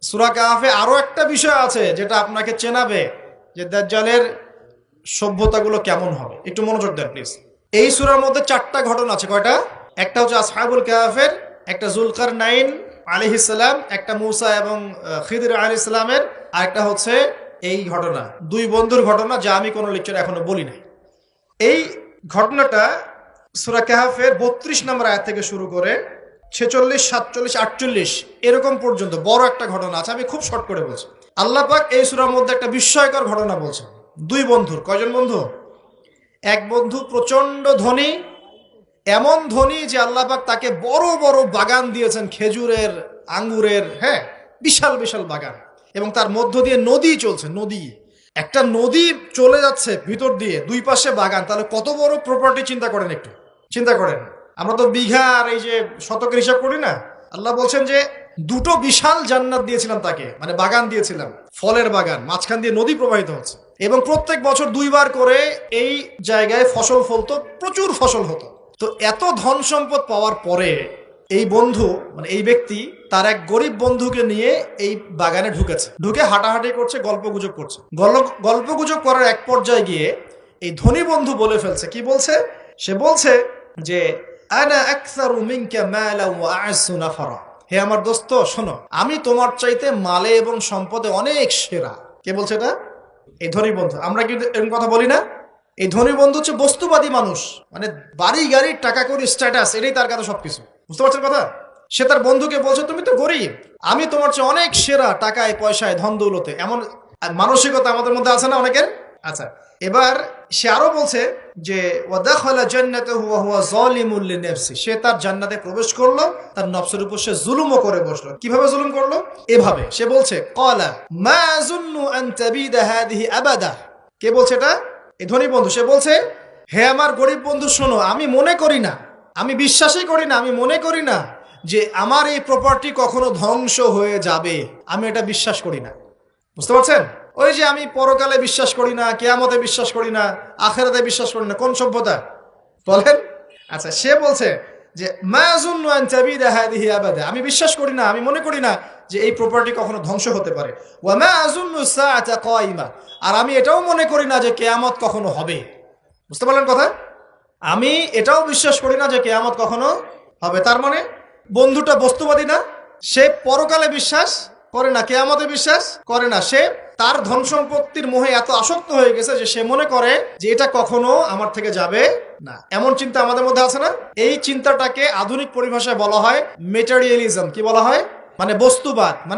সূরা কাহফে আরো একটা বিষয় আছে যেটা আপনাকে চেনাবে যে দাজ্জালের সভ্যতাগুলো কেমন হবে। একটু মনোযোগ দেন প্লিজ। এই সূরার মধ্যে 4টা ঘটনা আছে। কয়টা? একটা হচ্ছে আসহাবুল কাহফের, একটা যুলকারনাইন আলাইহিস সালাম, একটা মূসা এবং খিদর আলাইহিস সালামের, আর একটা হচ্ছে এই ঘটনা, দুই বন্ধুর ঘটনা, যা আমি কোনো লেকচারে এখনো বলি নাই। এই ঘটনাটা সূরা কাহফের 32 নম্বর আয়াত থেকে শুরু করে 46, 47, 48 এরকম পর্যন্ত বড় একটা ঘটনা আছে। আমি খুব শর্ট করে বলছি। আল্লাহ পাক এই সূরার মধ্যে একটা বিস্ময়কর ঘটনা বলছেন। দুই বন্ধুর, কয়জন বন্ধু? এক বন্ধু প্রচন্ড ধনী, এমন ধনী যে আল্লাহ পাক তাকে বড় বড় বাগান দিয়েছেন, খেজুরের, আঙ্গুরের, হ্যাঁ, বিশাল বিশাল বাগান, এবং তার মধ্য দিয়ে নদী চলছে। নদী, একটা নদী চলে যাচ্ছে ভিতর দিয়ে, দুই পাশে বাগান। তাহলে কত বড় প্রপার্টি চিন্তা করেন, একটু চিন্তা করেন। আমরা তো বিঘা আর এই যে শতকের হিসাব করি না। আল্লাহ বলছেন যে দুটো বিশাল জান্নাত দিয়েছিলাম তাকে, মানে বাগান দিয়েছিলাম, ফলের বাগান, মাঝখান দিয়ে নদী প্রবাহিত হচ্ছে, এবং প্রত্যেক বছর 2বার করে এই জায়গায় ফসল ফলতো, প্রচুর ফসল হতো। তো এত ধন সম্পদ পাওয়ার পরে এই বন্ধু, মানে এই ব্যক্তি, তার এক গরিব বন্ধুকে নিয়ে এই বাগানে ঢুকেছে। ঢুকে হাঁটাহাঁটি করছে, গল্পগুজব করছে। গল্পগুজব করার এক পর্যায়ে গিয়ে এই ধনী বন্ধু বলে ফেলছে। কি বলছে? সে বলছে যে আনা আকসারু মিনকা মালান ওয়া আ'আসু নাফারা। হে আমার দোস্ত, শোনো, আমি তোমার চাইতে মালে এবং সম্পদে অনেক সেরা। কে বলছে এটা? এই ধনী বন্ধু। আমরা কিন্তু এরকম কথা বলি না? এই ধনী বন্ধু হচ্ছে বস্তুবাদী মানুষ, মানে বাড়ি গাড়ি, টাকা কড়ি, স্ট্যাটাস, এটাই তার কাছে সবকিছু। বুঝতে পারছেন কথা? সে তার বন্ধুকে বলছে তুমি তো গরিব, আমি তোমার চেয়ে অনেক সেরা টাকায়, পয়সায়, ধন দৌলতে। এমন মানসিকতা আমাদের মধ্যে আছে না অনেকের? আচ্ছা, এবার সে আরো বলছে যে ওয়াদাখালা জান্নাতাহু ওয়া হুয়া যালিমুল লিনাফসি। সে তার জান্নাতে প্রবেশ করলো, তার নফসের উপর সে জুলুমও করে বসলো। কিভাবে জুলুম করলো? এভাবে সে বলছে ক্বালা মা আযুন্নু আন তাবিদা হাদিহি আবাদা। কে বলছে এটা? এই ধনী বন্ধু। সে বলছে, হে আমার গরিব বন্ধু, শোনো, আমি মনে করি না, আমি বিশ্বাসই করি না, আমি মনে করি না যে আমার এই প্রপার্টি কখনো ধ্বংস হয়ে যাবে। আমি এটা বিশ্বাস করি না। বুঝতে পারছেন? ওই যে আমি পরকালে বিশ্বাস করি না, কিয়ামতে বিশ্বাস করি না, আখিরাতে বিশ্বাস করি না। কোন সভ্যতা বলেন? আচ্ছা, সে বলছে যে মা আযুন্নু আন তাবিদা হাদিহি আবাদা। আমি বিশ্বাস করি না, আমি মনে করি না যে এই প্রপার্টি কখনো ধ্বংস হতে পারে। ওয়া মা আযুন্নু সাআতা কায়িমা। আর আমি এটাও মনে করি না যে কিয়ামত কখনো হবে। বুঝতে পারলেন কথা? আমি এটাও বিশ্বাস করি না যে কিয়ামত কখনো হবে। তার মানে বন্ধুটা বস্তুবাদী না? সে পরকালে বিশ্বাস করে না, কিয়ামতে বিশ্বাস করে না। সে তার ধন সম্পত্তির মোহে এত আসক্ত হয়ে গেছে যে সে মনে করে যে এটা কখনো আমার থেকে যাবে না। এমন চিন্তা আমাদের মধ্যে আছে না? এই চিন্তাটাকে আধুনিক পরিভাষায় বলা হয় মেটেরিয়ালিজম। কি বলা হয়? মানে বস্তুবাদ। মানে